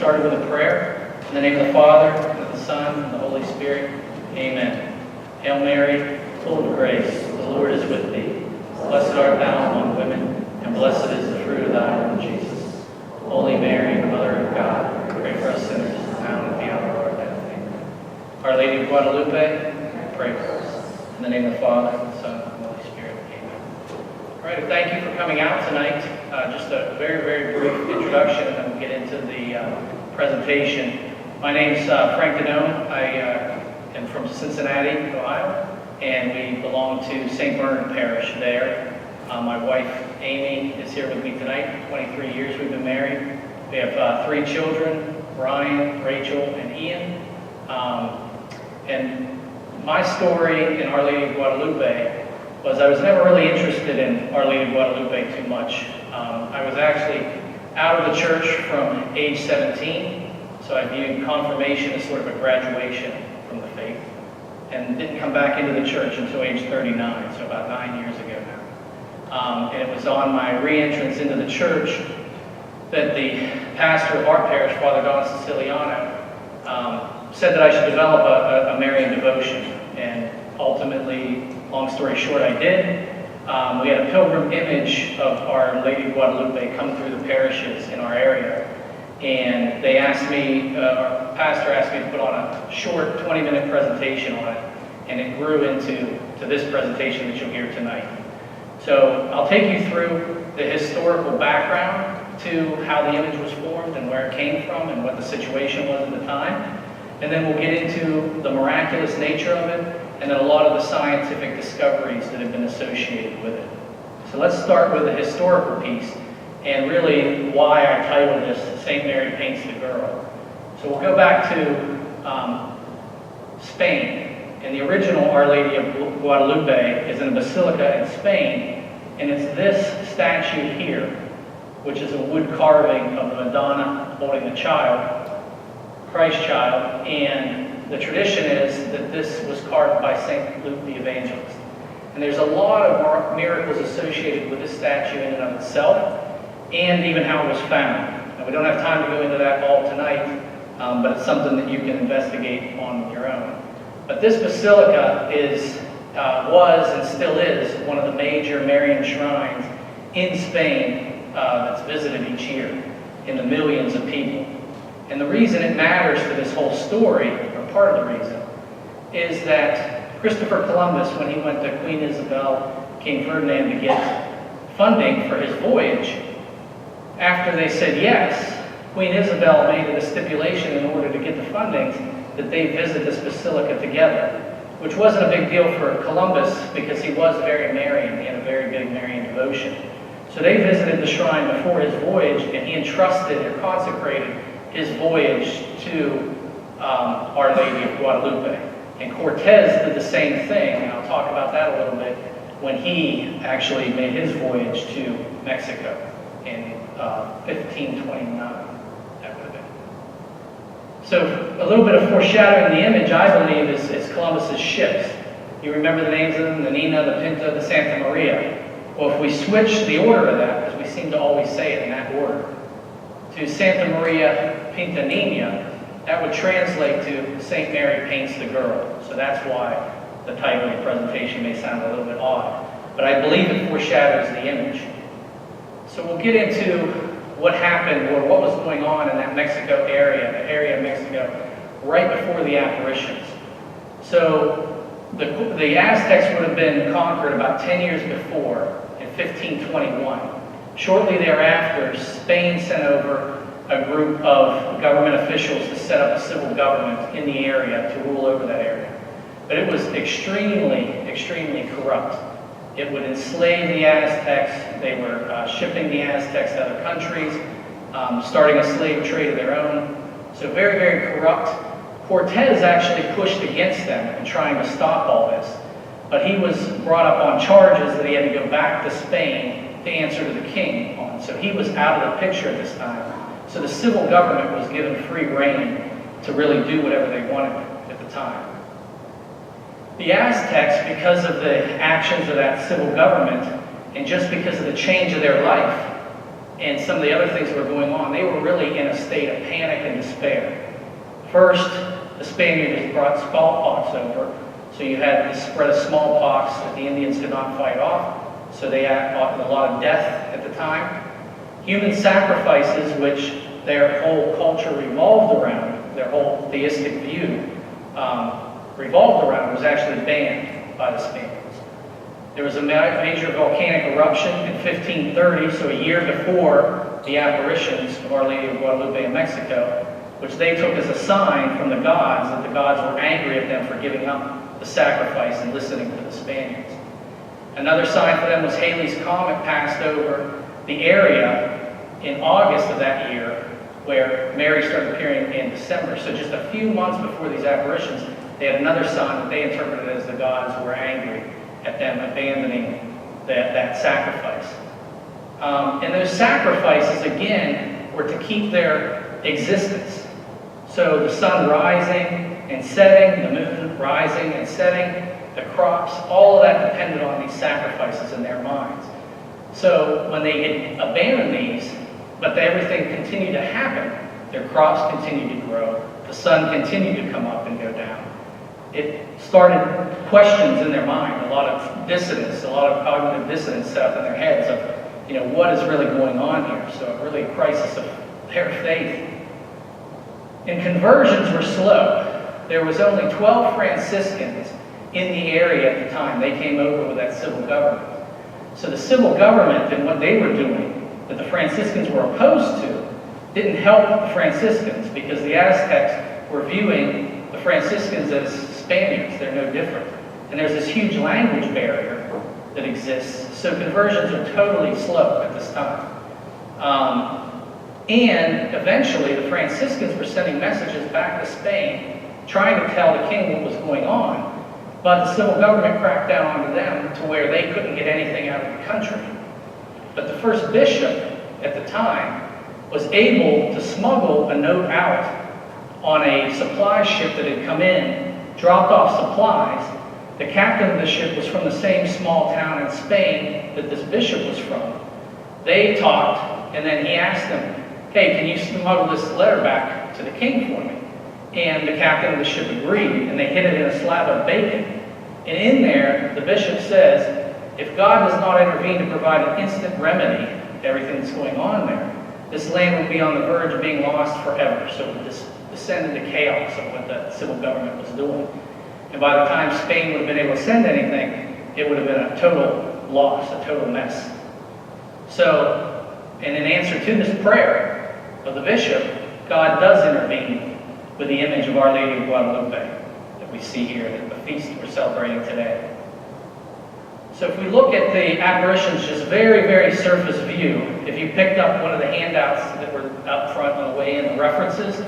started with a prayer. In the name of the Father, and of the Son, and the Holy Spirit. Amen. Hail Mary, full of grace, the Lord is with thee. Blessed art thou among women, and blessed is the fruit of thy womb, Jesus. Holy Mary, Mother of God, pray for us sinners, now and at the hour of our death. Amen. Our Lady of Guadalupe, pray for us. In the name of the Father, and the Son, and the Holy Spirit. Amen. All right, well, thank you for coming out tonight. Just a very, very brief introduction, and then we'll get into the presentation. My name's Frank Denome. I am from Cincinnati, Ohio, and we belong to St. Bernard Parish there. My wife, Amy, is here with me tonight. 23 years we've been married. We have 3 children, Brian, Rachel, and Ian. And my story in Our Lady of Guadalupe was I was never really interested in Our Lady of Guadalupe too much. I was actually out of the church from age 17, so I viewed confirmation as sort of a graduation from the faith, and didn't come back into the church until age 39, so about 9 years ago now. And it was on my re-entrance into the church that the pastor of our parish, Father Don Siciliano, said that I should develop a Marian devotion, and ultimately, long story short, I did. We had a pilgrim image of Our Lady of Guadalupe come through the parishes in our area, and they asked me, our pastor asked me to put on a short 20-minute presentation on it, and it grew into this presentation that you'll hear tonight. So I'll take you through the historical background to how the image was formed and where it came from and what the situation was at the time. And then we'll get into the miraculous nature of it, and then a lot of the scientific discoveries that have been associated with it. So let's start with the historical piece, and really why I titled this St. Mary Paints the Girl. So we'll go back to Spain. And the original Our Lady of Guadalupe is in a basilica in Spain, and it's this statue here, which is a wood carving of the Madonna holding the child, Christ child, and the tradition is that this was carved by St. Luke the Evangelist. And there's a lot of miracles associated with this statue in and of itself, and even how it was found. Now, we don't have time to go into that all tonight, but it's something that you can investigate on your own. But this basilica was and still is one of the major Marian shrines in Spain that's visited each year in the millions of people. And the reason it matters to this whole story, or part of the reason, is that Christopher Columbus, when he went to Queen Isabel, King Ferdinand to get funding for his voyage, after they said yes, Queen Isabel made it a stipulation in order to get the funding that they visit this basilica together, which wasn't a big deal for Columbus because he was very Marian. He had a very big Marian devotion. So they visited the shrine before his voyage, and he entrusted or consecrated his voyage to Our Lady of Guadalupe. And Cortez did the same thing, and I'll talk about that a little bit, when he actually made his voyage to Mexico in 1529, that would have been. So a little bit of foreshadowing the image, I believe, is Columbus's ships. You remember the names of them, the Nina, the Pinta, the Santa Maria. Well, if we switch the order of that, because we seem to always say it in that order, to Santa Maria Pinta Nina, that would translate to St. Mary Paints the Girl. So that's why the title of the presentation may sound a little bit odd. But I believe it foreshadows the image. So we'll get into what happened or what was going on in that Mexico area, the area of Mexico, right before the apparitions. So the Aztecs would have been conquered about 10 years before, in 1521. Shortly thereafter, Spain sent over a group of government officials to set up a civil government in the area to rule over that area. But it was extremely, extremely corrupt. It would enslave the Aztecs. They were shipping the Aztecs to other countries, starting a slave trade of their own. So very, very corrupt. Cortez actually pushed against them in trying to stop all this. But he was brought up on charges that he had to go back to Spain to answer to the king on. So he was out of the picture at this time. So the civil government was given free rein to really do whatever they wanted at the time. The Aztecs, because of the actions of that civil government, and just because of the change of their life, and some of the other things that were going on, they were really in a state of panic and despair. First, the Spaniards brought smallpox over, so you had the spread of smallpox that the Indians could not fight off, so they had a lot of death at the time. Human sacrifices, which their whole culture revolved around, their whole theistic view revolved around, was actually banned by the Spaniards. There was a major volcanic eruption in 1530, so a year before the apparitions of Our Lady of Guadalupe in Mexico, which they took as a sign from the gods that the gods were angry at them for giving up the sacrifice and listening to the Spaniards. Another sign for them was Halley's Comet passed over the area in August of that year, where Mary started appearing in December. So just a few months before these apparitions, they had another sign that they interpreted as the gods were angry at them abandoning that sacrifice. And those sacrifices, again, were to keep their existence. So the sun rising and setting, the moon rising and setting, the crops, all of that depended on these sacrifices in their minds. So when they had abandoned these, but everything continued to happen, their crops continued to grow, the sun continued to come up and go down. It started questions in their mind, a lot of dissonance, a lot of cognitive dissonance set up in their heads of, what is really going on here? So really a crisis of their faith. And conversions were slow. There was only 12 Franciscans in the area at the time. They came over with that civil government. So the civil government and what they were doing that the Franciscans were opposed to didn't help the Franciscans, because the Aztecs were viewing the Franciscans as Spaniards. They're no different. And there's this huge language barrier that exists. So conversions are totally slow at this time. And eventually the Franciscans were sending messages back to Spain, trying to tell the king what was going on. But the civil government cracked down onto them to where they couldn't get anything out of the country. But the first bishop at the time was able to smuggle a note out on a supply ship that had come in, dropped off supplies. The captain of the ship was from the same small town in Spain that this bishop was from. They talked, and then he asked them, hey, can you smuggle this letter back to the king for me? And the captain of the ship agreed, and they hid it in a slab of bacon. And in there, the bishop says, if God does not intervene to provide an instant remedy to everything that's going on there, this land would be on the verge of being lost forever. So it would descend into chaos of what the civil government was doing. And by the time Spain would have been able to send anything, it would have been a total loss, a total mess. So, and in answer to this prayer of the bishop, God does intervene with the image of Our Lady of Guadalupe that we see here at the feast we're celebrating today. So if we look at the apparitions, just very, very surface view, if you picked up one of the handouts that were up front on the way in, the references,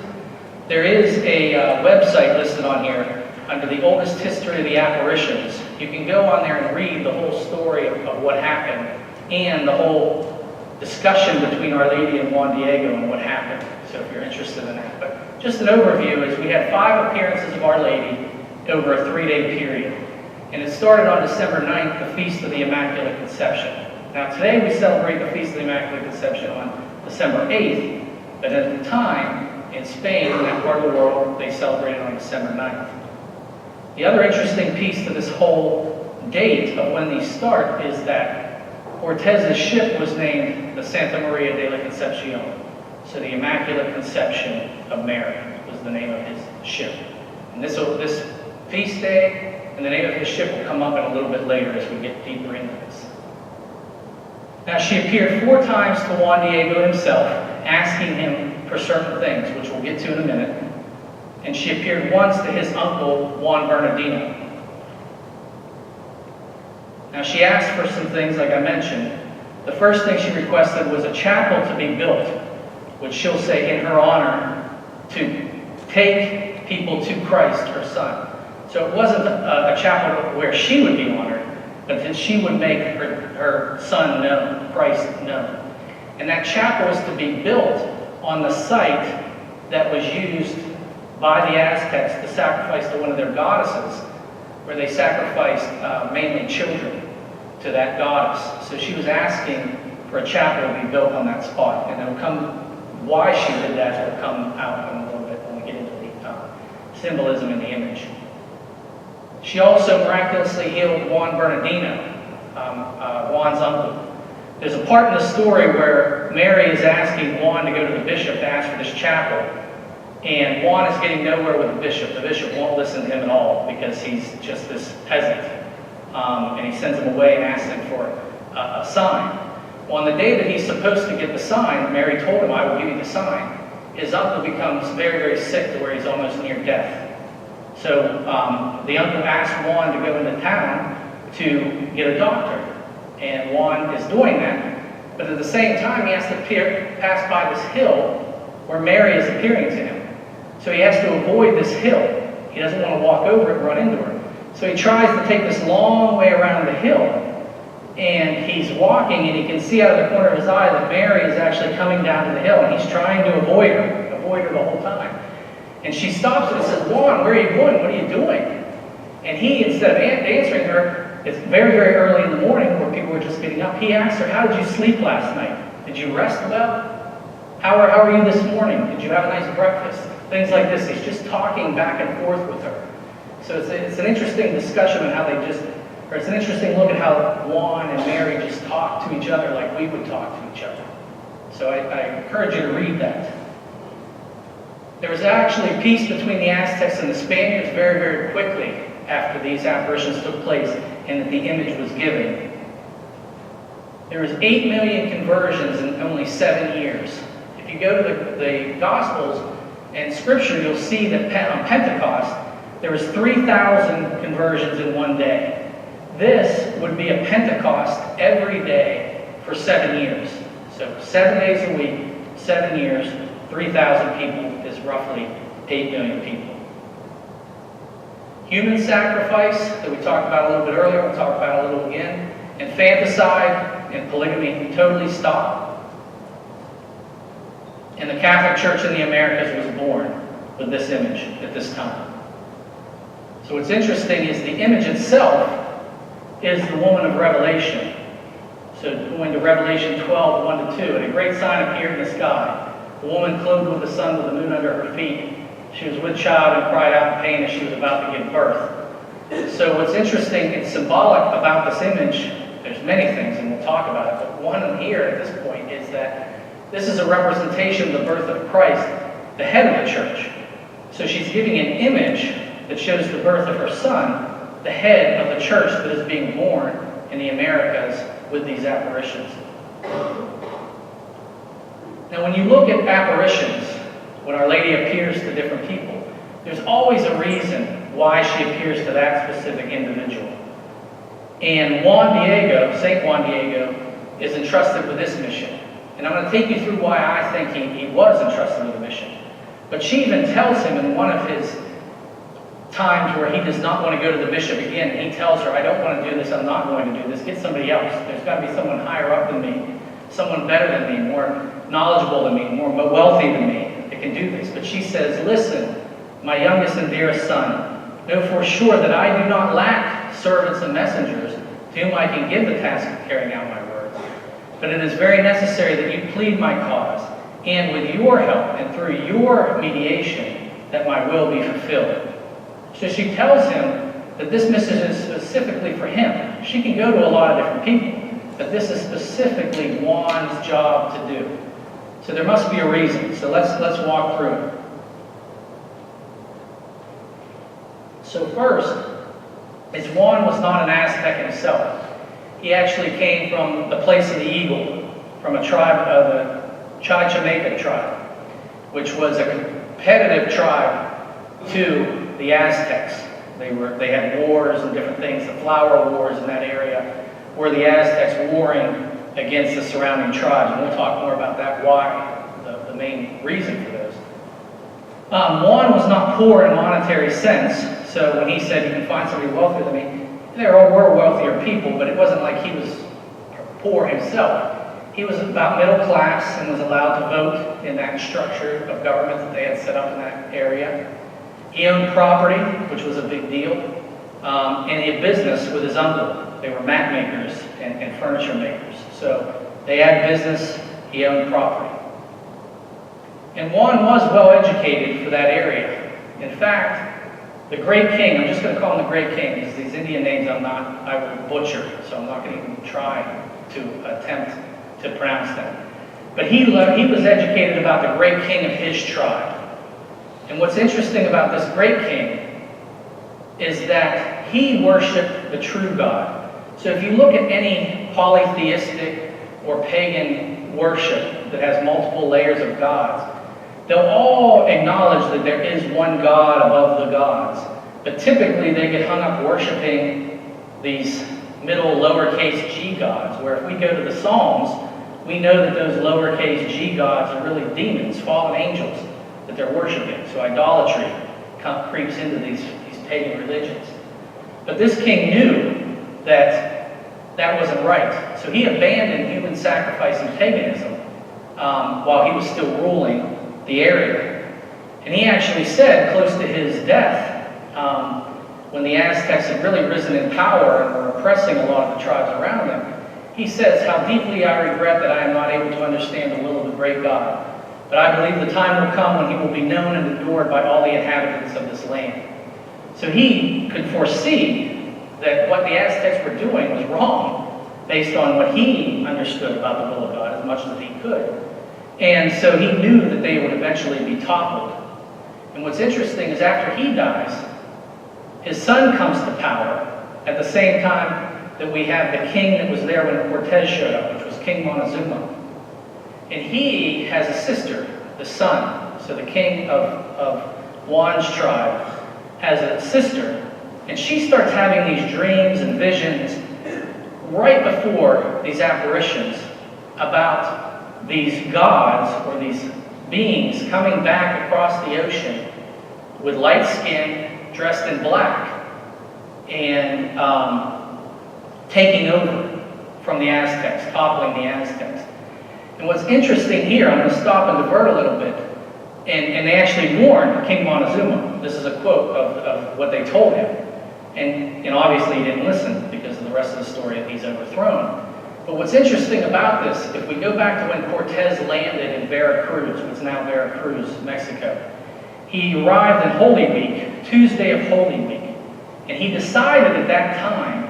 there is a website listed on here under the oldest history of the apparitions. You can go on there and read the whole story of what happened and the whole discussion between Our Lady and Juan Diego and what happened, so if you're interested in that. But just an overview is we had 5 appearances of Our Lady over a 3-day period. And it started on December 9th, the Feast of the Immaculate Conception. Now today we celebrate the Feast of the Immaculate Conception on December 8th, but at the time, in Spain, in that part of the world, they celebrated on December 9th. The other interesting piece to this whole date of when these start is that Cortez's ship was named the Santa Maria de la Concepcion. So the Immaculate Conception of Mary was the name of his ship. And this feast day and the name of his ship will come up in a little bit later as we get deeper into this. Now she appeared 4 times to Juan Diego himself, asking him for certain things, which we'll get to in a minute. And she appeared once to his uncle, Juan Bernardino. Now she asked for some things, like I mentioned. The first thing she requested was a chapel to be built, which she'll say in her honor, to take people to Christ, her son. So it wasn't a chapel where she would be honored, but that she would make her son known, Christ known. And that chapel was to be built on the site that was used by the Aztecs to sacrifice to one of their goddesses, where they sacrificed mainly children to that goddess. So she was asking for a chapel to be built on that spot. And it'll come, why she did that will come out in a little bit when we get into the symbolism in the image. She also miraculously healed Juan Bernardino, Juan's uncle. There's a part in the story where Mary is asking Juan to go to the bishop to ask for this chapel, and Juan is getting nowhere with the bishop. The bishop won't listen to him at all because he's just this peasant, and he sends him away and asks him for a sign. Well, on the day that he's supposed to get the sign, Mary told him, "I will give you the sign." His uncle becomes very, very sick to where he's almost near death. So the uncle asks Juan to go into town to get a doctor. And Juan is doing that. But at the same time, he has to pass by this hill where Mary is appearing to him. So he has to avoid this hill. He doesn't want to walk over it and run into her. So he tries to take this long way around the hill. And he's walking, and he can see out of the corner of his eye that Mary is actually coming down to the hill. And he's trying to avoid her the whole time. And she stops him and says, "Juan, where are you going? What are you doing?" And he, instead of answering her, it's very, very early in the morning where people were just getting up. He asked her, "How did you sleep last night? Did you rest well? How are you this morning? Did you have a nice breakfast?" Things like this. He's just talking back and forth with her. So it's an interesting discussion on how it's an interesting look at how Juan and Mary just talk to each other like we would talk to each other. So I encourage you to read that. There was actually peace between the Aztecs and the Spaniards very, very quickly after these apparitions took place and that the image was given. There was 8 million conversions in only 7 years. If you go to the Gospels and Scripture, you'll see that on Pentecost, there was 3,000 conversions in one day. This would be a Pentecost every day for 7 years. So 7 days a week, 7 years, 3,000 people is roughly 8 million people. Human sacrifice that we talked about a little bit earlier, we'll talk about a little again. Infanticide and polygamy totally stopped. And the Catholic Church in the Americas was born with this image at this time. So what's interesting is the image itself is the woman of Revelation. So going to Revelation 12, 1-2, "And a great sign appeared in the sky. A woman clothed with the sun with the moon under her feet. She was with child and cried out in pain as she was about to give birth." So what's interesting and symbolic about this image, there's many things and we'll talk about it, but one here at this point is that this is a representation of the birth of Christ, the head of the church. So she's giving an image that shows the birth of her son, the head of the church that is being born in the Americas with these apparitions. Now when you look at apparitions, when Our Lady appears to different people, there's always a reason why she appears to that specific individual. And St. Juan Diego, is entrusted with this mission. And I'm going to take you through why I think he was entrusted with a mission. But she even tells him in one of his times where he does not want to go to the bishop again, he tells her, "I don't want to do this, I'm not going to do this, get somebody else. There's got to be someone higher up than me, someone better than me, more knowledgeable than me, more wealthy than me that can do this." But she says, "Listen, my youngest and dearest son, know for sure that I do not lack servants and messengers to whom I can give the task of carrying out my words. But it is very necessary that you plead my cause, and with your help and through your mediation, that my will be fulfilled." So she tells him that this message is specifically for him. She can go to a lot of different people, but this is specifically Juan's job to do. So there must be a reason. So let's walk through it. So first, as Juan was not an Aztec himself. He actually came from the place of the eagle, from a tribe of the Chichimeca tribe, which was a competitive tribe to the Aztecs. They had wars and different things, the flower wars in that area, where the Aztecs warring against the surrounding tribes. And we'll talk more about that, why, the main reason for those. Juan was not poor in monetary sense, so when he said you can find somebody wealthier than me, there were wealthier people, but it wasn't like he was poor himself. He was about middle class and was allowed to vote in that structure of government that they had set up in that area. He owned property, which was a big deal, and he had business with his uncle. They were mat makers and furniture makers. So They had business. He owned property. And Juan was well educated for that area. In fact, the great king, I'm just going to call him the great king because these Indian names I will butcher, so I'm not going to even try to attempt to pronounce them. But he was educated about the great king of his tribe. And what's interesting about this great king is that he worshiped the true God. So if you look at any polytheistic or pagan worship that has multiple layers of gods, they'll all acknowledge that there is one God above the gods. But typically they get hung up worshiping these middle lowercase g gods, where if we go to the Psalms, we know that those lowercase g gods are really demons, fallen angels that they're worshiping. So idolatry creeps into these pagan religions. But this king knew that that wasn't right. So he abandoned human sacrifice and paganism while he was still ruling the area. And he actually said, close to his death, when the Aztecs had really risen in power and were oppressing a lot of the tribes around them, he says, "How deeply I regret that I am not able to understand the will of the great God. But I believe the time will come when he will be known and adored by all the inhabitants of this land." So he could foresee that what the Aztecs were doing was wrong based on what he understood about the will of God as much as he could. And so he knew that they would eventually be toppled. And what's interesting is after he dies, his son comes to power at the same time that we have the king that was there when Cortez showed up, which was King Montezuma. And he has a sister, the son. So the king of Juan's tribe has a sister, and she starts having these dreams and visions right before these apparitions about these gods or these beings coming back across the ocean with light skin, dressed in black, and taking over from the Aztecs, toppling the Aztecs. And what's interesting here, I'm going to stop and divert a little bit, and they actually warned King Montezuma. This is a quote of what they told him. And obviously he didn't listen because of the rest of the story that he's overthrown. But what's interesting about this, if we go back to when Cortez landed in Veracruz, what's now Veracruz, Mexico, he arrived in Holy Week, Tuesday of Holy Week, and he decided at that time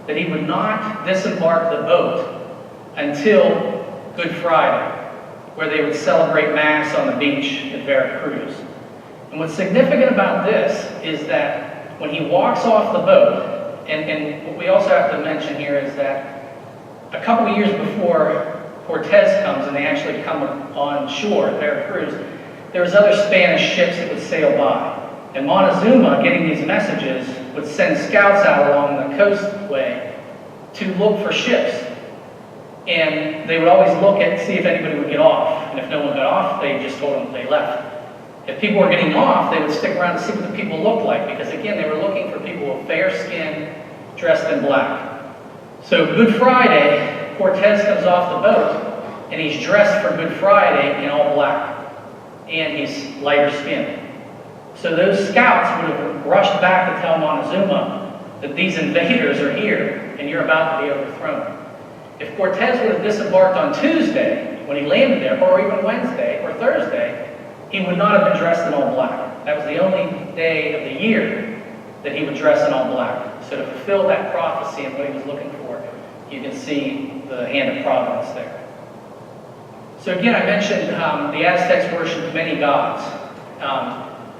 that he would not disembark the boat until Good Friday, where they would celebrate Mass on the beach at Veracruz. And what's significant about this is that when he walks off the boat, and what we also have to mention here is that a couple of years before Cortez comes and they actually come on shore at Veracruz, there was other Spanish ships that would sail by. And Montezuma, getting these messages, would send scouts out along the coastway to look for ships. And they would always look at, see if anybody would get off. And if no one got off, they just told them they left. If people were getting off, they would stick around to see what the people looked like. Because again, they were looking for people with fair skin, dressed in black. So Good Friday, Cortez comes off the boat, and he's dressed for Good Friday in all black. And he's lighter skinned. So those scouts would have rushed back to tell Montezuma that these invaders are here, and you're about to be overthrown. If Cortez would have disembarked on Tuesday, when he landed there, or even Wednesday or Thursday, he would not have been dressed in all black. That was the only day of the year that he would dress in all black. So to fulfill that prophecy and what he was looking for, you can see the hand of providence there. So again, I mentioned the Aztecs worshipped many gods.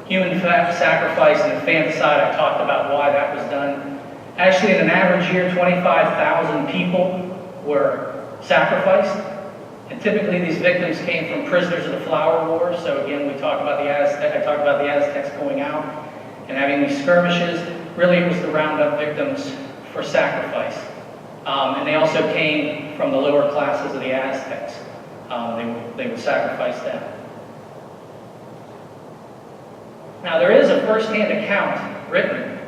Human sacrifice and infanticide, I talked about why that was done. Actually, in an average year, 25,000 people were sacrificed. And typically these victims came from prisoners of the Flower War. So again, I talked about the Aztecs going out and having these skirmishes. Really, it was to round up victims for sacrifice. And they also came from the lower classes of the Aztecs. They would sacrifice them. Now, there is a first-hand account written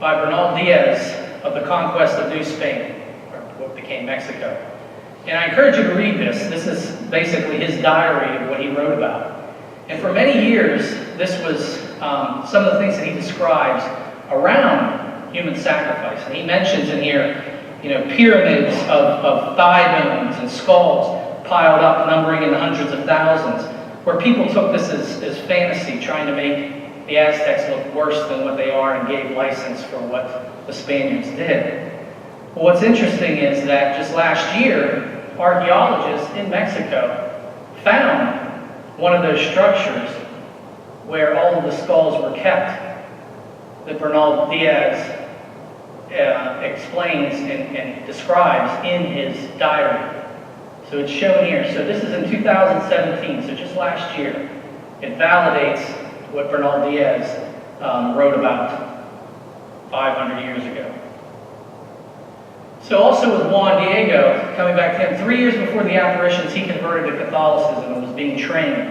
by Bernal Diaz of the conquest of New Spain, or what became Mexico. And I encourage you to read this. This is basically his diary of what he wrote about. And for many years, this was some of the things that he describes around human sacrifice. And he mentions in here pyramids of thigh bones and skulls piled up, numbering in the hundreds of thousands, where people took this as fantasy, trying to make the Aztecs look worse than what they are, and gave license for what the Spaniards did. Well, what's interesting is that just last year, archaeologists in Mexico found one of those structures where all of the skulls were kept, that Bernal Diaz explains and describes in his diary. So it's shown here. So this is in 2017, so just last year. It validates what Bernal Diaz wrote about 500 years ago. So also with Juan Diego, coming back to him, 3 years before the apparitions, he converted to Catholicism and was being trained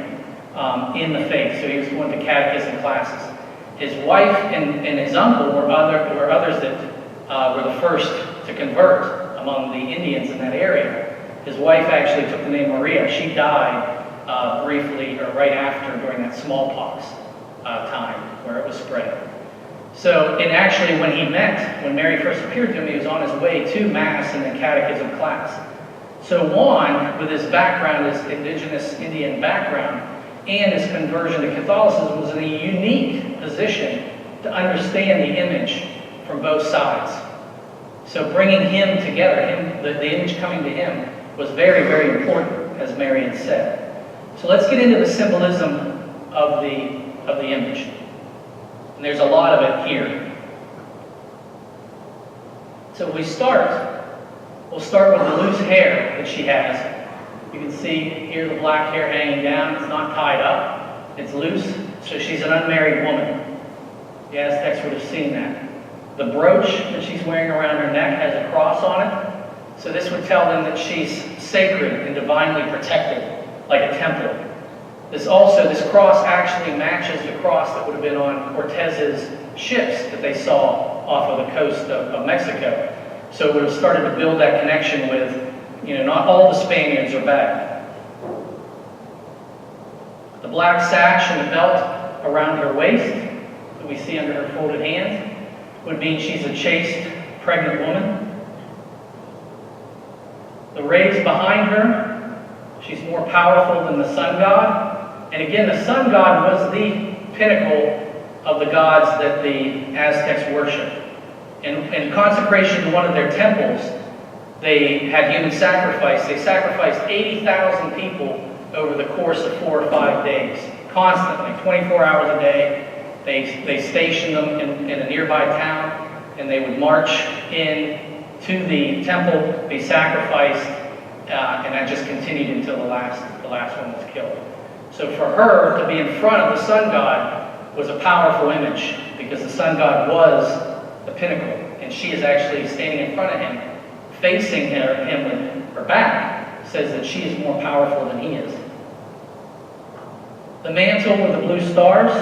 in the faith. So he was going to catechism classes. His wife and his uncle were others that were the first to convert among the Indians in that area. His wife actually took the name Maria. She died briefly or right after during that smallpox time where it was spread. So, and actually when Mary first appeared to him, he was on his way to Mass and the catechism class. So Juan, with his background, his indigenous Indian background, and his conversion to Catholicism, was in a unique position to understand the image from both sides. So bringing him together, the image coming to him, was very, very important, as Mary had said. So let's get into the symbolism of the image. And there's a lot of it here. So we'll start with the loose hair that she has. You can see here the black hair hanging down. It's not tied up. It's loose. So she's an unmarried woman. The Aztecs would have seen that. The brooch that she's wearing around her neck has a cross on it. So this would tell them that she's sacred and divinely protected, like a temple. This cross actually matches the cross that would have been on Cortez's ships that they saw off of the coast of Mexico. So it would have started to build that connection with, not all the Spaniards are bad. The black sash and the belt around her waist that we see under her folded hands would mean she's a chaste, pregnant woman. The rays behind her, she's more powerful than the sun god. And again, the sun god was the pinnacle of the gods that the Aztecs worshipped. In consecration to one of their temples, they had human sacrifice. They sacrificed 80,000 people over the course of 4 or 5 days, constantly, 24 hours a day. They stationed them in a nearby town, and they would march in to the temple, be sacrificed, and that just continued until the last one was killed. So for her to be in front of the sun god was a powerful image, because the sun god was the pinnacle, and she is actually standing in front of him, facing him with her back, says that she is more powerful than he is. The mantle with the blue stars,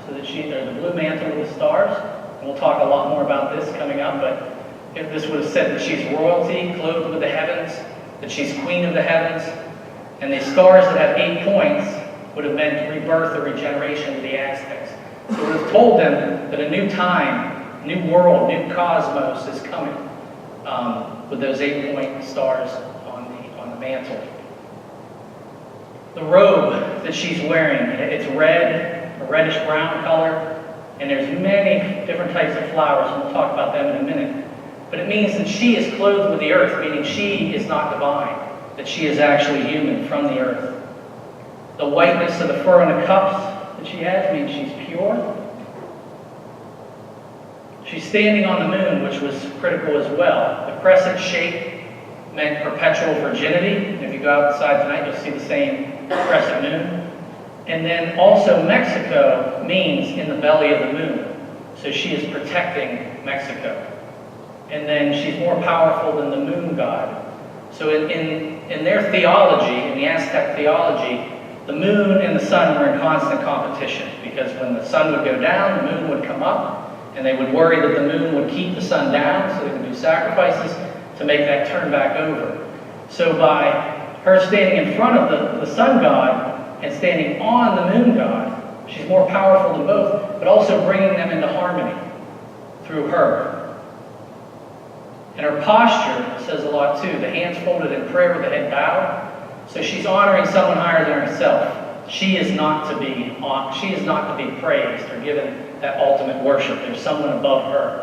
the blue mantle with the stars, and we'll talk a lot more about this coming up, but if this would have said that she's royalty, clothed with the heavens, that she's queen of the heavens, and the stars that have 8 points would have meant rebirth or regeneration of the Aztecs. So it would have told them that a new time, new world, new cosmos is coming with those 8-point stars on the mantle. The robe that she's wearing, it's red, a reddish-brown color, and there's many different types of flowers, and we'll talk about them in a minute. But it means that she is clothed with the earth, meaning she is not divine, that she is actually human from the earth. The whiteness of the fur and the cuffs that she has means she's pure. She's standing on the moon, which was critical as well. The crescent shape meant perpetual virginity. And if you go outside tonight, you'll see the same crescent moon. And then also Mexico means in the belly of the moon. So she is protecting Mexico. And then she's more powerful than the moon god. So in their theology, in the Aztec theology, the moon and the sun were in constant competition, because when the sun would go down, the moon would come up, and they would worry that the moon would keep the sun down, so they could do sacrifices to make that turn back over. So by her standing in front of the sun god and standing on the moon god, she's more powerful than both, but also bringing them into harmony through her. And her posture says a lot too. The hands folded in prayer, the head bowed. So she's honoring someone higher than herself. She is not to be praised or given that ultimate worship. There's someone above her.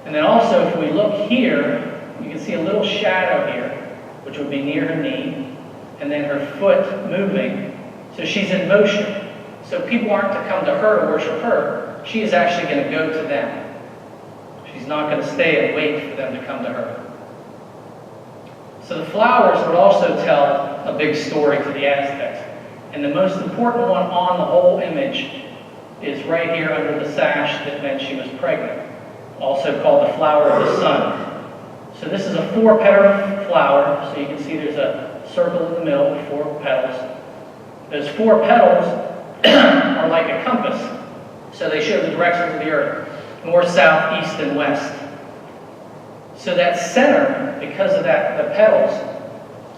And then also, if we look here, you can see a little shadow here, which would be near her knee, and then her foot moving. So she's in motion. So people aren't to come to her to worship her. She is actually going to go to them. She's not going to stay and wait for them to come to her. So the flowers would also tell a big story to the Aztecs. And the most important one on the whole image is right here under the sash that meant she was pregnant, also called the flower of the sun. So this is a 4-petal flower. So you can see there's a circle in the middle with 4 petals. Those 4 petals are like a compass. So they show the directions of the earth: north, south, east, and west. So that center, because of that, the petals,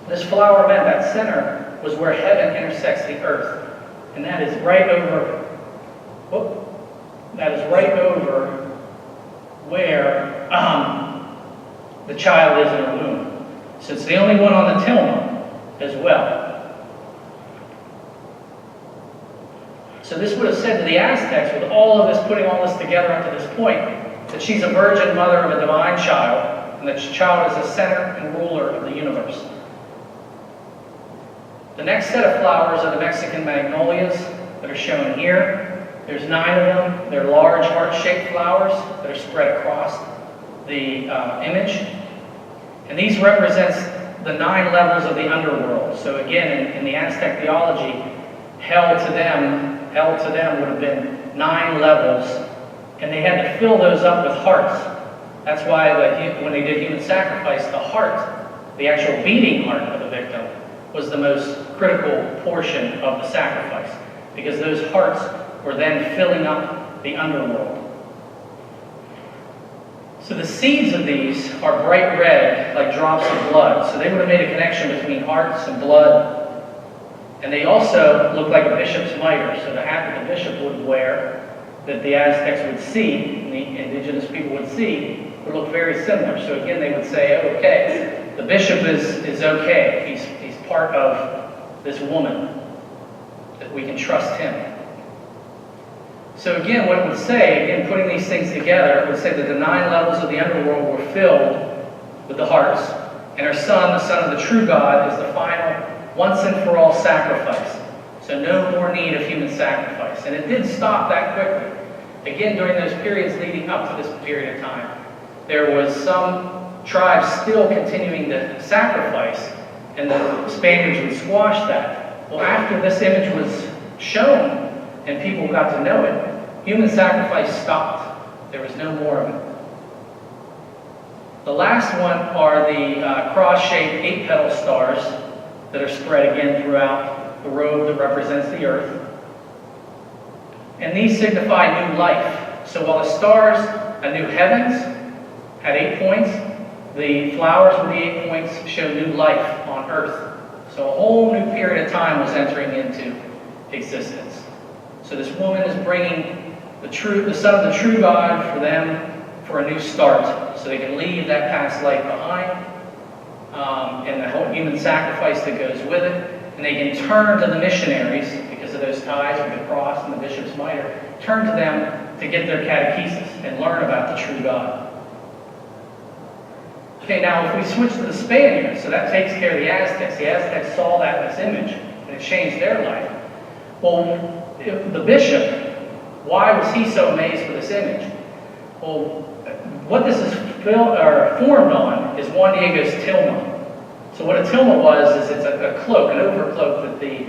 this flower meant that center was where heaven intersects the earth. And that is right over, where the child is in her womb. So it's the only one on the tilma as well. So this would have said to the Aztecs, with all of this, putting all this together up to this point, that she's a virgin mother of a divine child, and that the child is the center and ruler of the universe. The next set of flowers are the Mexican magnolias that are shown here. There's 9 of them. They're large heart-shaped flowers that are spread across the image. And these represent the 9 levels of the underworld. So again, in the Aztec theology, hell to them would have been 9 levels, and they had to fill those up with hearts. That's why when they did human sacrifice, the heart, the actual beating heart of the victim, was the most critical portion of the sacrifice, because those hearts were then filling up the underworld. So the seeds of these are bright red, like drops of blood. So they would have made a connection between hearts and blood. And they also look like a bishop's mitre. So the hat that the bishop would wear, that the Aztecs would see, and the indigenous people would see, would look very similar. So again, they would say, okay, the bishop is okay. He's part of this woman, that we can trust him. So again, what it would say, again, putting these things together, it would say that the 9 levels of the underworld were filled with the hearts, and our Son, the Son of the true God, is the final, once and for all sacrifice. So no more need of human sacrifice. And it did stop that quickly. Again, during those periods leading up to this period of time, there was some tribes still continuing to sacrifice, and the Spaniards would squash that. Well, after this image was shown and people got to know it, human sacrifice stopped. There was no more of it. The last one are the cross-shaped 8-petal stars that are spread again throughout the robe that represents the earth. And these signify new life. So while the stars, a new heavens, had 8 points, the flowers with the 8 points show new life on earth. So a whole new period of time was entering into existence. So this woman is bringing the Son of the true God for them for a new start, so they can leave that past life behind, and the whole human sacrifice that goes with it, and they can turn to the missionaries, because of those ties with the cross and the bishop's mitre, turn to them to get their catechesis and learn about the true God. Okay, now if we switch to the Spaniards, so that takes care of the Aztecs. The Aztecs saw that in this image, and it changed their life. Well, the bishop, why was he so amazed with this image? Well, what this is formed on is Juan Diego's tilma. So what a tilma was is it's a cloak, an overcloak that the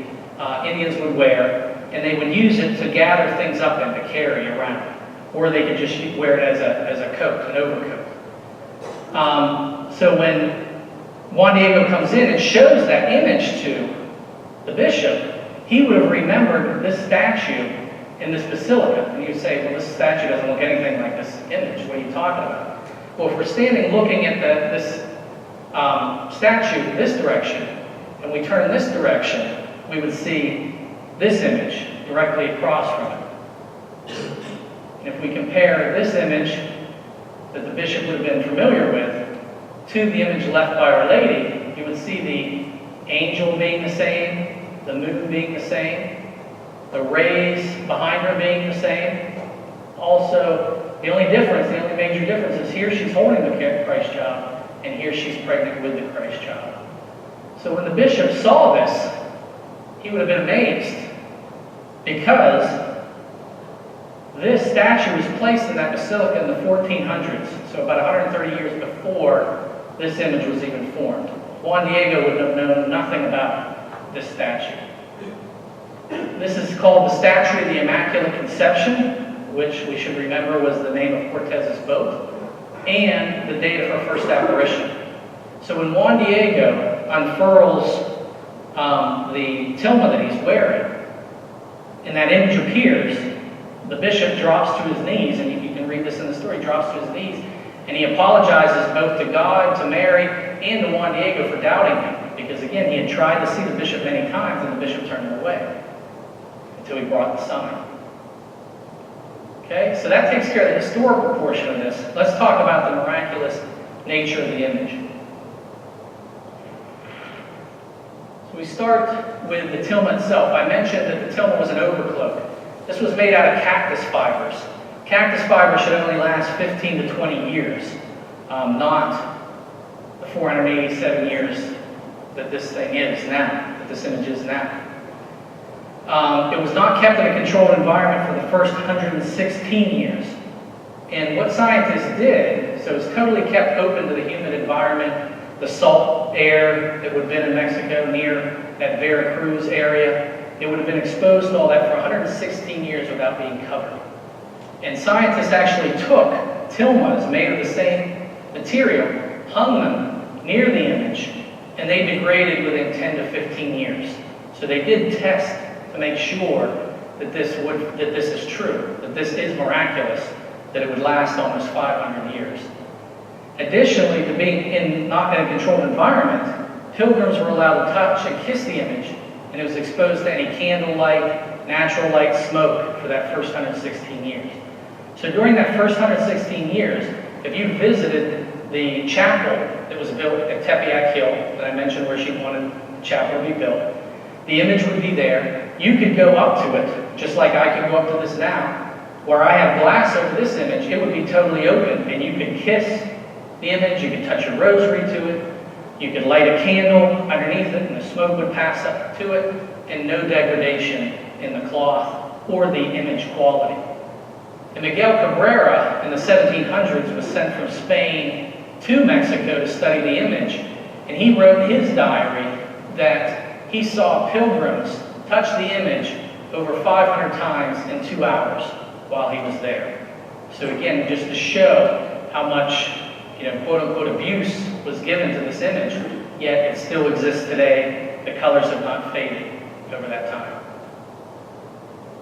Indians would wear, and they would use it to gather things up and to carry around. Or they could just wear it as a coat, an overcoat. So when Juan Diego comes in and shows that image to the bishop, he would have remembered this statue in this basilica. And you'd say, well, this statue doesn't look anything like this image. What are you talking about? Well, if we're standing looking at this statue this direction, and we turn this direction, we would see this image directly across from it. And if we compare this image that the bishop would have been familiar with to the image left by Our Lady, you would see the angel being the same, the moon being the same, the rays behind her being the same. Also, the only major difference is here she's holding the Christ child, and here she's pregnant with the Christ child. So when the bishop saw this, he would have been amazed, because this statue was placed in that basilica in the 1400s, so about 130 years before this image was even formed. Juan Diego would have known nothing about this statue. This is called the Statue of the Immaculate Conception, which we should remember was the name of Cortez's boat, and the date of her first apparition. So when Juan Diego unfurls the tilma that he's wearing, and that image appears, the bishop drops to his knees, and you can read this in the story, drops to his knees, and he apologizes both to God, to Mary, and to Juan Diego for doubting him, because again, he had tried to see the bishop many times, and the bishop turned him away until he brought the sign. Okay, so that takes care of the historical portion of this. Let's talk about the miraculous nature of the image. So we start with the tilma itself. I mentioned that the tilma was an overcloak. This was made out of cactus fibers. Cactus fibers should only last 15 to 20 years, not the 487 years that this thing is now, that this image is now. It was not kept in a controlled environment for the first 116 years. And what scientists did, so it's totally kept open to the humid environment, the salt air that would have been in Mexico near that Veracruz area, it would have been exposed to all that for 116 years without being covered. And scientists actually took tilmas made of the same material, hung them near the image, and they degraded within 10 to 15 years. So they did test to make sure that this is true, that this is miraculous, that it would last almost 500 years. Additionally, to being not in a controlled environment, pilgrims were allowed to touch and kiss the image, and it was exposed to any candlelight, natural light, smoke for that first 116 years. So during that first 116 years, if you visited the chapel that was built at Tepeyac Hill, that I mentioned where she wanted the chapel to be built, the image would be there. You could go up to it, just like I could go up to this now. Where I have glass over this image, it would be totally open, and you could kiss the image, you could touch a rosary to it, you could light a candle underneath it, and the smoke would pass up to it, and no degradation in the cloth or the image quality. And Miguel Cabrera in the 1700s was sent from Spain to Mexico to study the image, and he wrote in his diary that he saw pilgrims touch the image over 500 times in 2 hours while he was there. So again, just to show how much, quote-unquote abuse was given to this image, yet it still exists today. The colors have not faded over that time.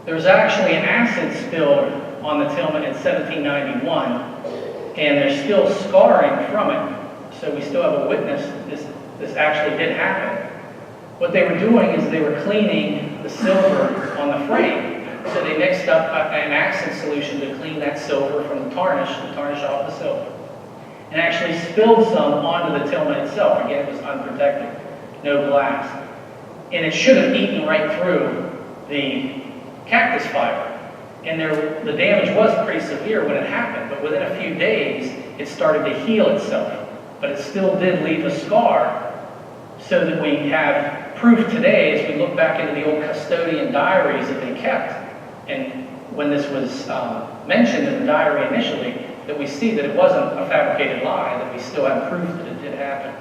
There was actually an acid spilled on the tilma in 1791, and there's still scarring from it. So we still have a witness that this actually did happen. What they were doing is they were cleaning the silver on the frame. So they mixed up an acid solution to clean that silver from the tarnish off the silver. And actually spilled some onto the tilma itself. Again, it was unprotected, no glass. And it should have eaten right through the cactus fiber. And the damage was pretty severe when it happened, but within a few days, it started to heal itself. But it still did leave a scar, so that we have proof today as we look back into the old custodian diaries that they kept. And when this was mentioned in the diary initially, that we see that it wasn't a fabricated lie, that we still have proof that it did happen.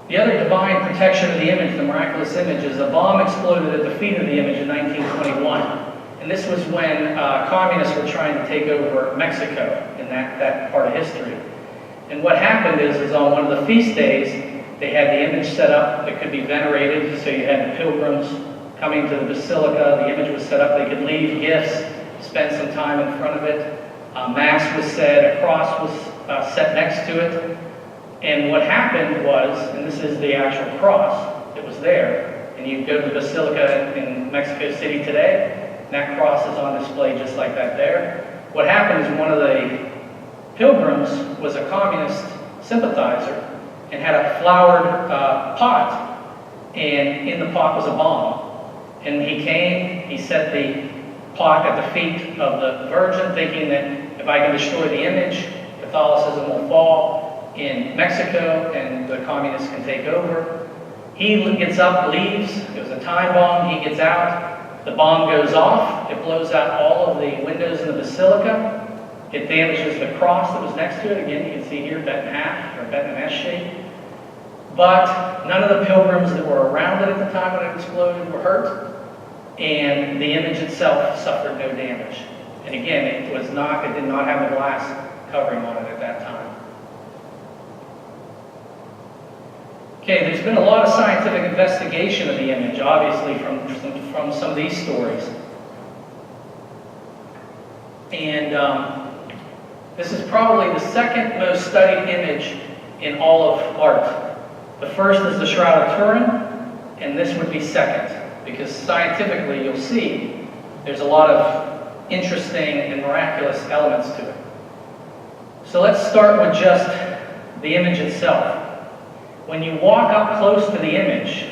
The other divine protection of the image, the miraculous image, is a bomb exploded at the feet of the image in 1921. And this was when communists were trying to take over Mexico in that part of history. And what happened is on one of the feast days, they had the image set up that could be venerated, so you had the pilgrims coming to the basilica, the image was set up, they could leave gifts, spend some time in front of it. Mass was said, a cross was set next to it. And what happened was, and this is the actual cross that was there, and you go to the basilica in Mexico City today, and that cross is on display just like that there. What happened is one of the pilgrims was a communist sympathizer and had a flowered pot, and in the pot was a bomb. And he came, he set the pot at the feet of the Virgin, thinking that if I can destroy the image, Catholicism will fall in Mexico and the communists can take over. He gets up, leaves. It was a time bomb. He gets out. The bomb goes off. It blows out all of the windows in the basilica. It damages the cross that was next to it. Again, you can see here, bent in half, or bent in an S shape. But none of the pilgrims that were around it at the time when it exploded were hurt. And the image itself suffered no damage. And again, it did not have the glass covering on it at that time. Okay, there's been a lot of scientific investigation of the image, obviously, from some of these stories. And this is probably the second most studied image in all of art. The first is the Shroud of Turin, and this would be second, because scientifically, you'll see, there's a lot of interesting and miraculous elements to it. So let's start with just the image itself. When you walk up close to the image,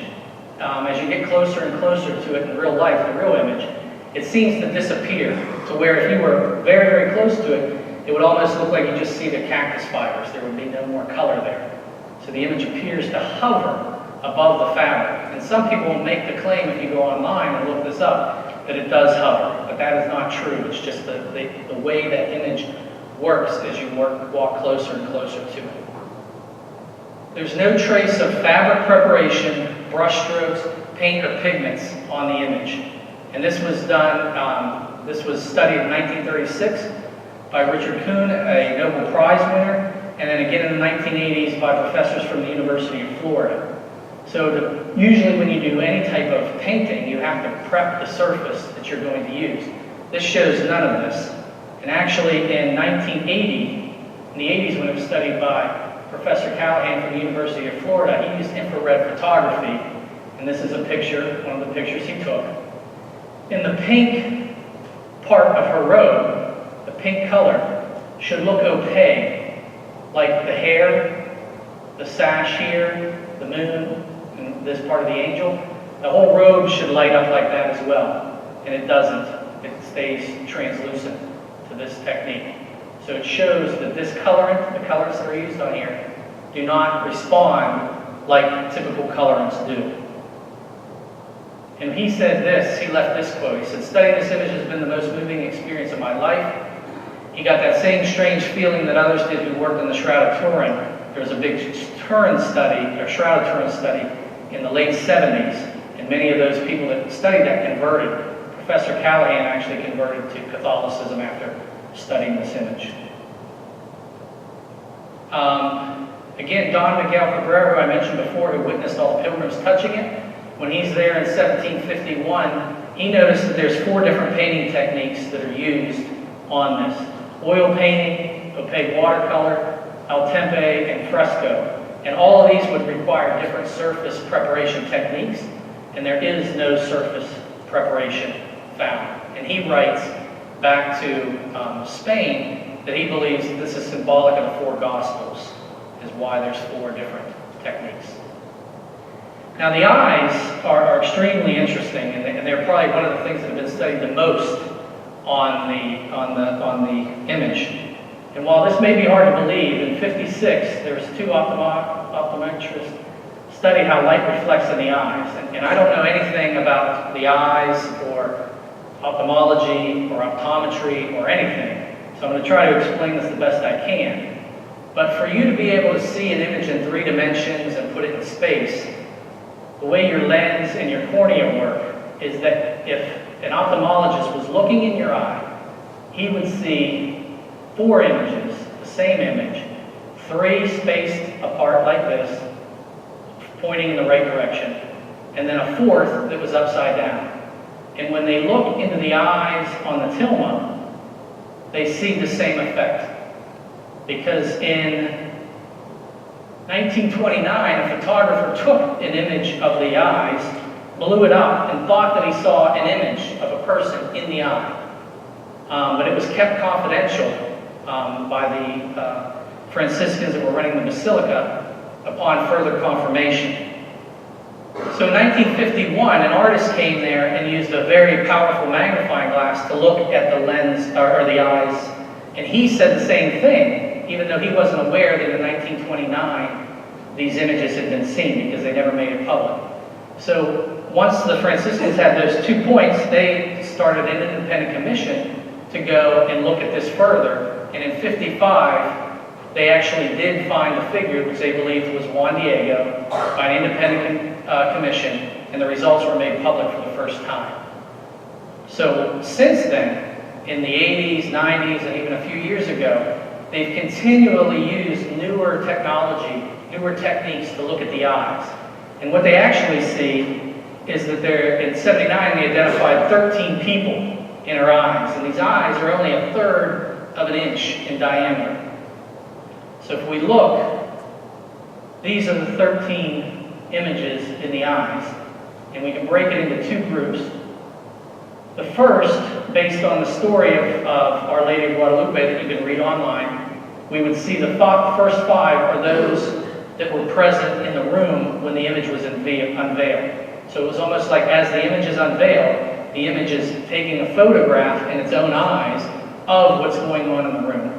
as you get closer and closer to it in real life, the real image, it seems to disappear, to where if you were very, very close to it, it would almost look like you just see the cactus fibers. There would be no more color there. So the image appears to hover above the fabric. And some people will make the claim, if you go online and look this up, that it does hover. But that is not true. It's just the way that image works as you walk closer and closer to it. There's no trace of fabric preparation, brush strokes, paint, or pigments on the image. And this was done, this was studied in 1936 by Richard Kuhn, a Nobel Prize winner, and then again in the 1980s by professors from the University of Florida. So usually when you do any type of painting, you have to prep the surface that you're going to use. This shows none of this. And actually in 1980, in the 80s when it was studied by Professor Callahan from the University of Florida, he used infrared photography, and this is a picture, one of the pictures he took. In the pink part of her robe, the pink color should look opaque, like the hair, the sash here, the moon, and this part of the angel. The whole robe should light up like that as well, and it doesn't. It stays translucent to this technique. So it shows that this colorant, the colors that are used on here, do not respond like typical colorants do. And he said this, he left this quote, he said, "Studying this image has been the most moving experience of my life." He got that same strange feeling that others did who worked on the Shroud of Turin. There was a big Turin study, or Shroud of Turin study, in the late 70s, and many of those people that studied that converted. Professor Callahan actually converted to Catholicism after studying this image. Again, Don Miguel Cabrera, who I mentioned before, who witnessed all the pilgrims touching it, when he's there in 1751, he noticed that there's 4 different painting techniques that are used on this. Oil painting, opaque watercolor, al tempe, and fresco. And all of these would require different surface preparation techniques, and there is no surface preparation found. And he writes back to Spain that he believes that this is symbolic of the 4 Gospels, is why there's 4 different techniques. Now the eyes are extremely interesting, and they're probably one of the things that have been studied the most on the image. And while this may be hard to believe, in '56 there was 2 optometrists studied how light reflects in the eyes. And I don't know anything about the eyes or ophthalmology or optometry or anything, so I'm going to try to explain this the best I can. But for you to be able to see an image in 3 dimensions and put it in space, the way your lens and your cornea work is that if an ophthalmologist was looking in your eye, he would see 4 images, the same image, 3 spaced apart like this, pointing in the right direction, and then a 4th that was upside down. And when they look into the eyes on the tilma, they see the same effect. Because in 1929, a photographer took an image of the eyes, blew it up, and thought that he saw an image of a person in the eye. But it was kept confidential by the Franciscans that were running the basilica upon further confirmation. So in 1951, an artist came there and used a very powerful magnifying glass to look at the lens, or the eyes, and he said the same thing, even though he wasn't aware that in 1929 these images had been seen, because they never made it public. So once the Franciscans had those 2 points, they started an independent commission to go and look at this further, and in 55, they actually did find the figure, which they believed was Juan Diego, by an independent commission, and the results were made public for the first time. So since then, in the 80s, 90s, and even a few years ago, they've continually used newer technology, newer techniques to look at the eyes. And what they actually see is that in 79, they identified 13 people in her eyes, and these eyes are only 1/3 of an inch in diameter. So if we look, these are the 13 images in the eyes, and we can break it into 2 groups. The first, based on the story of Our Lady of Guadalupe that you can read online, we would see the first 5 are those that were present in the room when the image was unveiled. So it was almost like as the image is unveiled, the image is taking a photograph in its own eyes of what's going on in the room.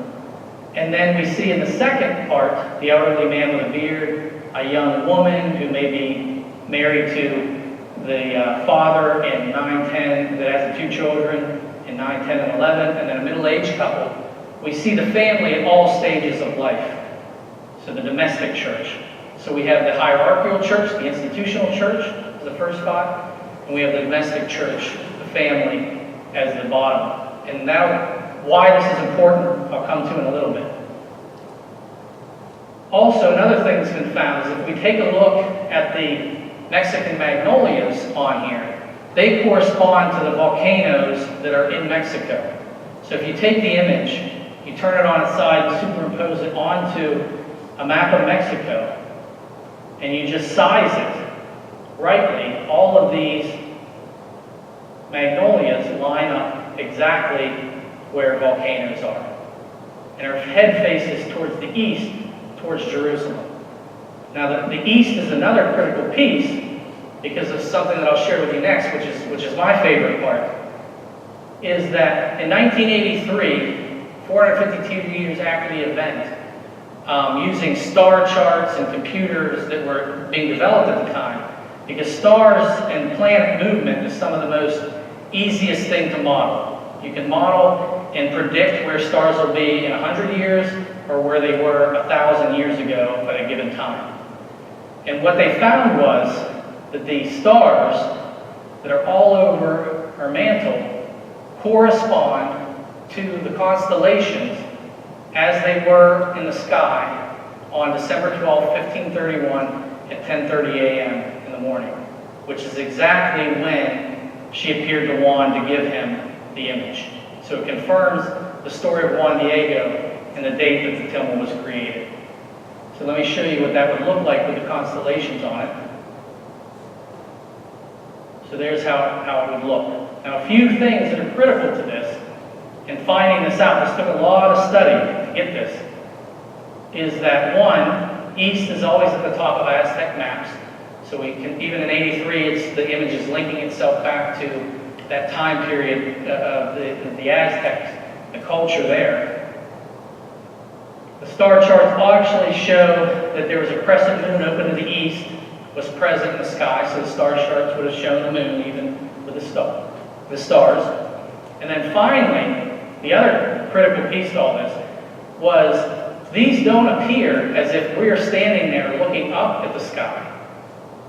And then we see in the second part, the elderly man with a beard, a young woman who may be married to the father in 9-10 that has the 2 children in 9, 10, and 11, and then a middle-aged couple. We see the family at all stages of life. So the domestic church. So we have the hierarchical church, the institutional church, as the first 5, and we have the domestic church, the family, as the bottom. And now, why this is important, I'll come to in a little bit. Also, another thing that's been found is if we take a look at the Mexican magnolias on here, they correspond to the volcanoes that are in Mexico. So if you take the image, you turn it on its side, and superimpose it onto a map of Mexico, and you just size it rightly, all of these magnolias line up exactly where volcanoes are. And our head faces towards the east, towards Jerusalem. Now the east is another critical piece because of something that I'll share with you next, which is my favorite part, is that in 1983, 452 years after the event, using star charts and computers that were being developed at the time, because stars and planet movement is some of the most easiest thing to model. You can model and predict where stars will be in 100 years or where they were 1,000 years ago at a given time. And what they found was that the stars that are all over our mantle correspond to the constellations as they were in the sky on December 12, 1531 at 10:30 a.m. in the morning, which is exactly when she appeared to Juan to give him the image. So it confirms the story of Juan Diego and the date that the temple was created. So let me show you what that would look like with the constellations on it. So there's how it would look. Now a few things that are critical to this, and finding this out, this took a lot of study to get this, is that one, east is always at the top of Aztec maps. So we can, even in 83, the image is linking itself back to that time period of the Aztecs, the culture there. The star charts actually show that there was a crescent moon open to the east, was present in the sky, so the star charts would have shown the moon even with the stars. And then finally, the other critical piece to all this was these don't appear as if we're standing there looking up at the sky.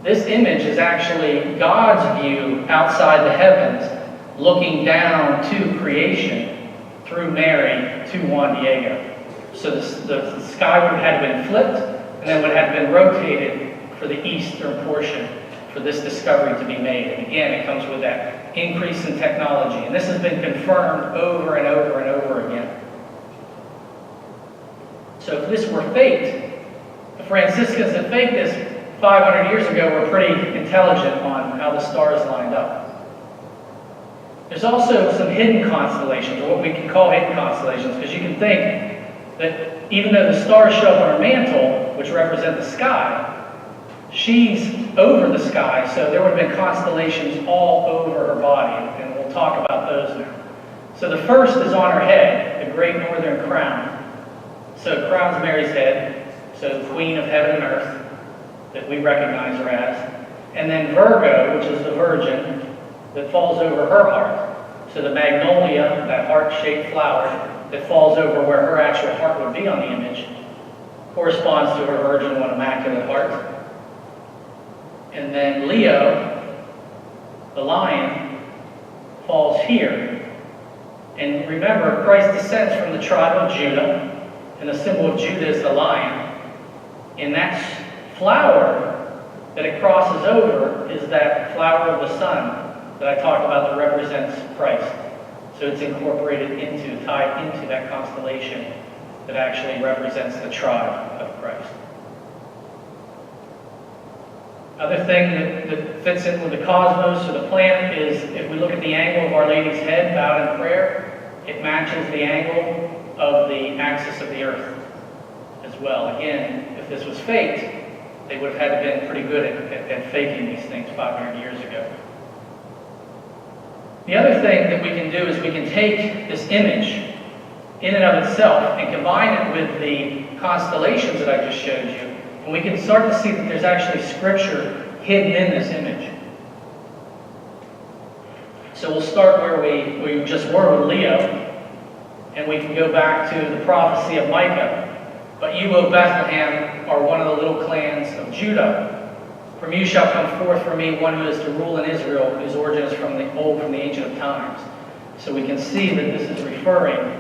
This image is actually God's view outside the heavens, looking down to creation through Mary to Juan Diego. So the sky would have been flipped, and then would have been rotated for the eastern portion for this discovery to be made. And again, it comes with that increase in technology. And this has been confirmed over and over and over again. So if this were faked, the Franciscans that faked this 500 years ago were pretty intelligent on how the stars lined up. There's also some hidden constellations, or what we can call hidden constellations, because you can think that even though the stars show up on her mantle, which represent the sky, she's over the sky, so there would have been constellations all over her body, and we'll talk about those now. So the first is on her head, the great northern crown. So crowns Mary's head, so the queen of heaven and earth, that we recognize her as. And then Virgo, which is the virgin, that falls over her heart. So the magnolia, that heart-shaped flower, that falls over where her actual heart would be on the image, corresponds to her virgin one immaculate heart. And then Leo, the lion, falls here. And remember, Christ descends from the tribe of Judah, and the symbol of Judah is the lion. And that flower that it crosses over is that flower of the sun that I talked about that represents Christ. So it's incorporated into, tied into that constellation that actually represents the tribe of Christ. Other thing that fits in with the cosmos or the planet is if we look at the angle of Our Lady's head bowed in prayer, it matches the angle of the axis of the earth as well. Again, if this was faked, they would have had to have been pretty good at faking these things 500 years ago. The other thing that we can do is we can take this image in and of itself and combine it with the constellations that I just showed you, and we can start to see that there's actually scripture hidden in this image. So we'll start where we just were with Leo, and we can go back to the prophecy of Micah. But you, O Bethlehem, are one of the little clans of Judah. From you shall come forth for me one who is to rule in Israel, whose origin is from the ancient of times. So we can see that this is referring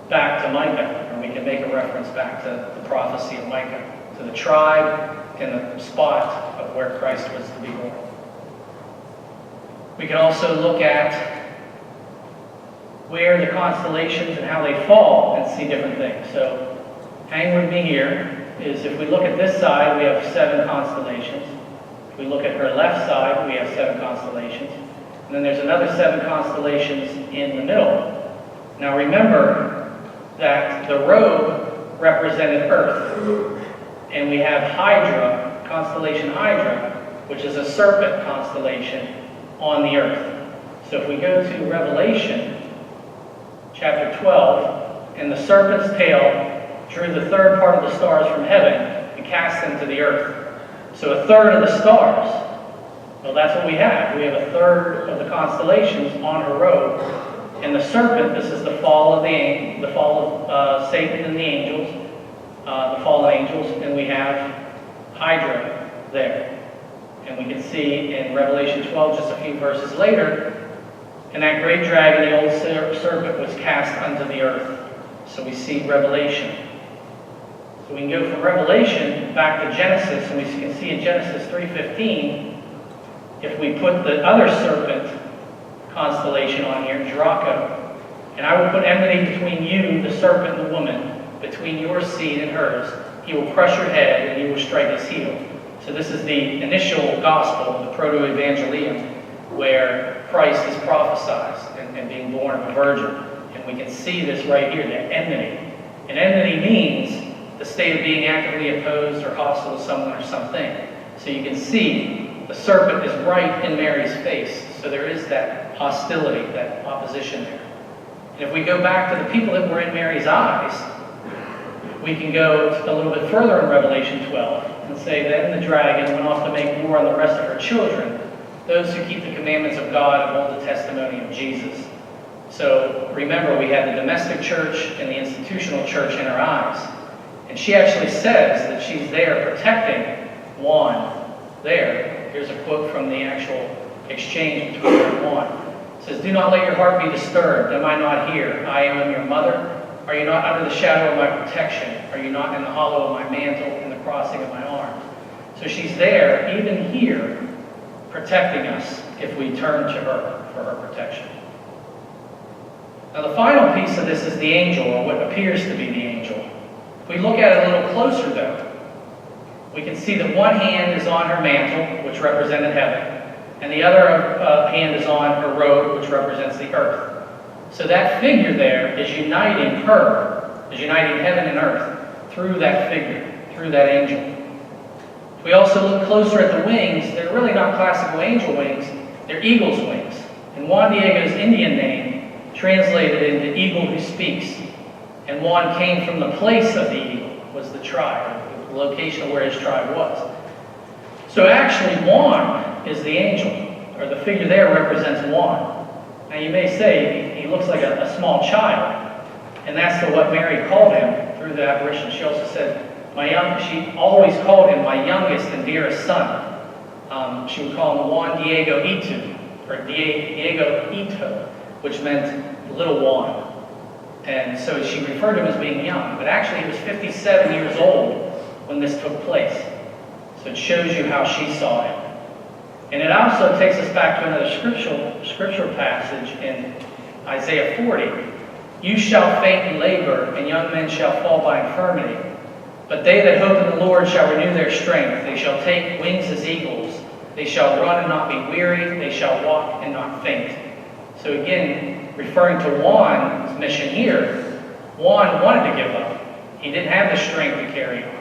back to Micah, or we can make a reference back to the prophecy of Micah, to the tribe and the spot of where Christ was to be born. We can also look at where the constellations and how they fall and see different things. So hang with me here, is if we look at this side, we have 7 constellations. If we look at her left side, we have 7 constellations. And then there's another 7 constellations in the middle. Now remember that the robe represented Earth. And we have Hydra, constellation Hydra, which is a serpent constellation on the Earth. So if we go to Revelation, chapter 12, and the serpent's tail drew the third part of the stars from heaven and cast them to the earth. So a third of the stars, well, that's what we have. We have a third of the constellations on her robe. And the serpent, this is the fall of Satan and the angels, the fallen angels, and we have Hydra there. And we can see in Revelation 12, just a few verses later, and that great dragon, the old serpent, was cast unto the earth. So we see Revelation. So we can go from Revelation back to Genesis, and we can see in Genesis 3:15, if we put the other serpent constellation on here, Draco, and I will put enmity between you, the serpent, and the woman, between your seed and hers. He will crush your head, and you will strike his heel. So this is the initial gospel, the proto-evangelium, where Christ is prophesied and being born of a virgin. And we can see this right here, the enmity. And enmity means the state of being actively opposed or hostile to someone or something. So you can see the serpent is right in Mary's face. So there is that hostility, that opposition there. And if we go back to the people that were in Mary's eyes, we can go a little bit further in Revelation 12 and say, then the dragon went off to make war on the rest of her children, those who keep the commandments of God and hold the testimony of Jesus. So remember, we had the domestic church and the institutional church in her eyes. And she actually says that she's there protecting Juan there. Here's a quote from the actual exchange between her and Juan. It says, "Do not let your heart be disturbed. Am I not here? I am your mother. Are you not under the shadow of my protection? Are you not in the hollow of my mantle, in the crossing of my arms?" So she's there, even here, protecting us if we turn to her for her protection. Now the final piece of this is the angel, or what appears to be the angel. If we look at it a little closer though, we can see that one hand is on her mantle, which represented heaven, and the other hand is on her robe, which represents the earth. So that figure there is uniting her is uniting heaven and earth through that figure, through that angel. If we also look closer at the wings, they're really not classical angel wings, they're eagle's wings. And Juan Diego's Indian name translated into eagle who speaks. And Juan came from the place of the eagle, was the tribe, the location of where his tribe was. So actually Juan is the angel, or the figure there represents Juan. Now you may say he looks like a small child, and that's what Mary called him through the apparition. She also said, she always called him my youngest and dearest son. She would call him Juan Diego Itu, or Diego Ito, which meant little Juan. And so she referred to him as being young, but actually he was 57 years old when this took place. So it shows you how she saw him. And it also takes us back to another scriptural passage in Isaiah 40. You shall faint in labor, and young men shall fall by infirmity. But they that hope in the Lord shall renew their strength. They shall take wings as eagles. They shall run and not be weary. They shall walk and not faint. So again, referring to Juan's mission here, Juan wanted to give up. He didn't have the strength to carry on.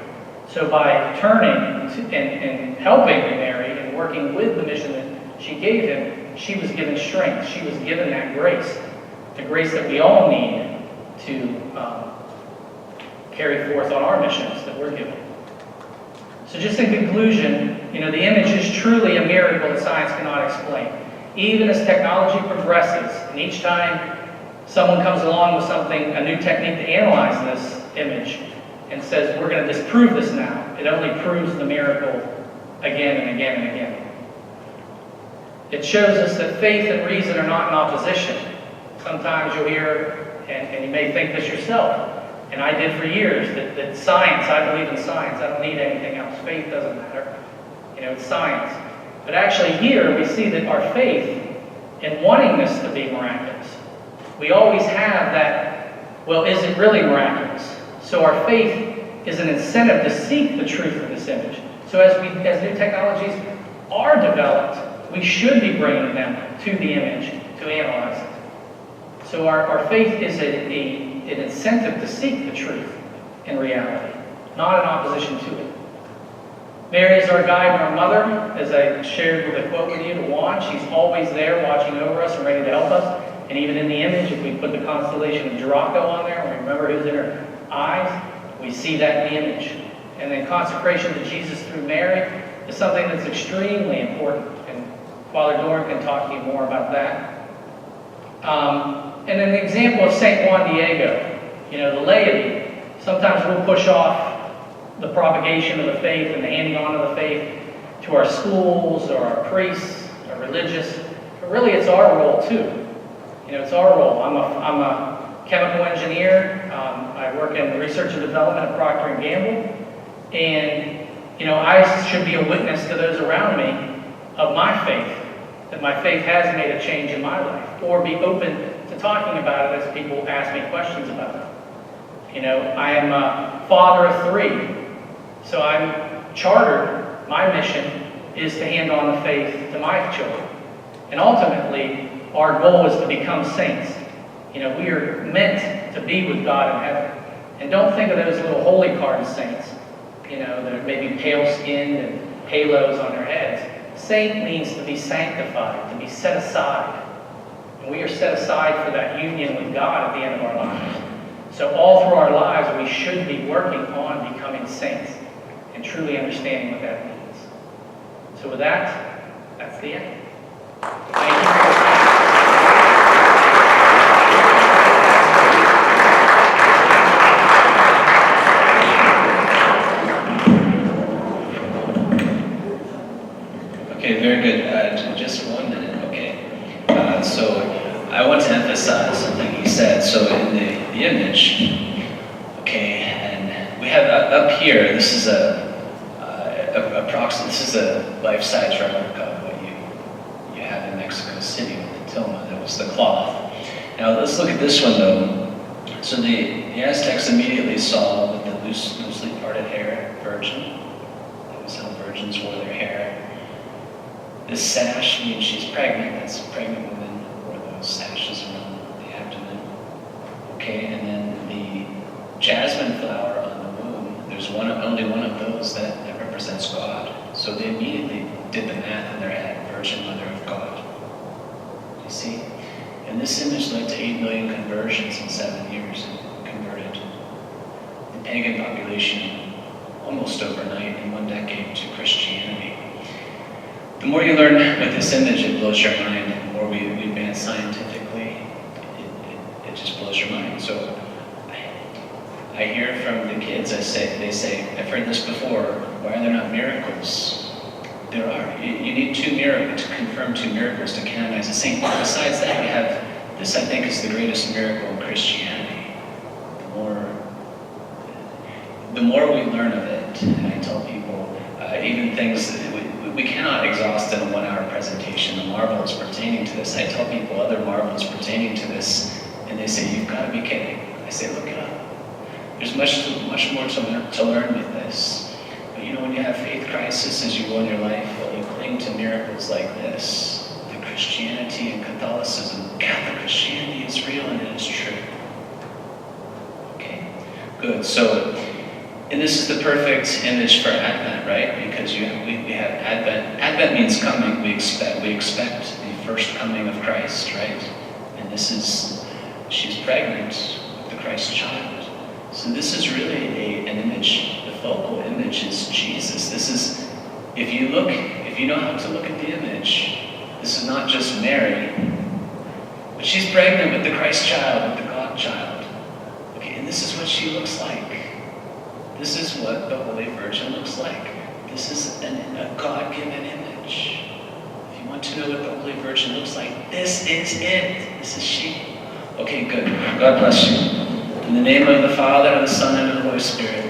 So by turning and helping Mary and working with the mission that she gave him, she was given strength. She was given that grace, the grace that we all need to carry forth on our missions that we're given. So just in conclusion, the image is truly a miracle that science cannot explain. Even as technology progresses, and each time someone comes along with a new technique to analyze this image and says, we're going to disprove this now, it only proves the miracle again and again and again. It shows us that faith and reason are not in opposition. Sometimes you'll hear, and you may think this yourself, and I did for years, that science, I believe in science, I don't need anything else. Faith doesn't matter. It's science. But actually here we see that our faith in wanting this to be miraculous, we always have that, well, is it really miraculous? So our faith is an incentive to seek the truth of this image. So as new technologies are developed, we should be bringing them to the image to analyze it. So our faith is an incentive to seek the truth in reality, not in opposition to it. Mary is our guide and our mother. As I shared with a quote with you to Juan, she's always there watching over us and ready to help us. And even in the image, if we put the constellation of Draco on there, and remember who's in her eyes, we see that in the image. And then consecration to Jesus through Mary is something that's extremely important. And Father Doran can talk to you more about that. And an example of St. Juan Diego, the laity, sometimes we'll push off the propagation of the faith and the handing on of the faith to our schools or our priests or religious. But really it's our role too. It's our role. I'm a chemical engineer. I work in research and development at Procter & Gamble. And, I should be a witness to those around me of my faith, that my faith has made a change in my life, or be open to talking about it as people ask me questions about it. I am a father of 3. So I'm chartered, my mission is to hand on the faith to my children. And ultimately, our goal is to become saints. We are meant to be with God in heaven. And don't think of those little holy card saints, that are maybe pale-skinned and halos on their heads. Saint means to be sanctified, to be set aside. And we are set aside for that union with God at the end of our lives. So all through our lives, we should be working on becoming saints and truly understanding what that means. So with that, that's the end. Thank you. Okay, very good. Just 1 minute, okay. So I want to emphasize something he said. So in the image, okay, and we have up here, this is a life-size replica of what you have in Mexico City with the tilma. That was the cloth. Now let's look at this one though. So the Aztecs immediately saw with the loosely parted hair, virgin. That was how virgins wore their hair. This sash means she's pregnant. That's pregnant women wore those sashes around the abdomen. Okay, and then the So they immediately did the math in their head, Virgin Mother of God. You see? And this image led to 8 million conversions in 7 years, converted the pagan population almost overnight in 1 decade to Christianity. The more you learn with this image, it blows your mind. The more we advance scientifically, it just blows your mind. So I hear from the kids, they say, I've heard this before, why are there not miracles? There are. You need 2 miracles to confirm 2 miracles to canonize a saint. Besides that, you have, this I think is the greatest miracle in Christianity. The more we learn of it, and I tell people, even things that we cannot exhaust in a 1-hour presentation, the marvels pertaining to this. I tell people other marvels pertaining to this, and they say, you've got to be kidding. I say, look it up. There's much more to learn with this. But you know, when you have faith crisis as you go in your life, well, you cling to miracles like this. The Christianity and Catholicism, Catholic Christianity is real and it is true. Okay, good. So, and this is the perfect image for Advent, right? Because we have Advent. Advent means coming. We expect the first coming of Christ, right? And this is, she's pregnant with the Christ child. So this is really an image. The focal image is Jesus. This is, if you know how to look at the image, this is not just Mary, but she's pregnant with the Christ child, with the God child. Okay, and this is what she looks like. This is what the Holy Virgin looks like. This is a God-given image. If you want to know what the Holy Virgin looks like, this is it. This is she. Okay, good. God bless you. In the name of the Father, and of the Son, and of the Holy Spirit.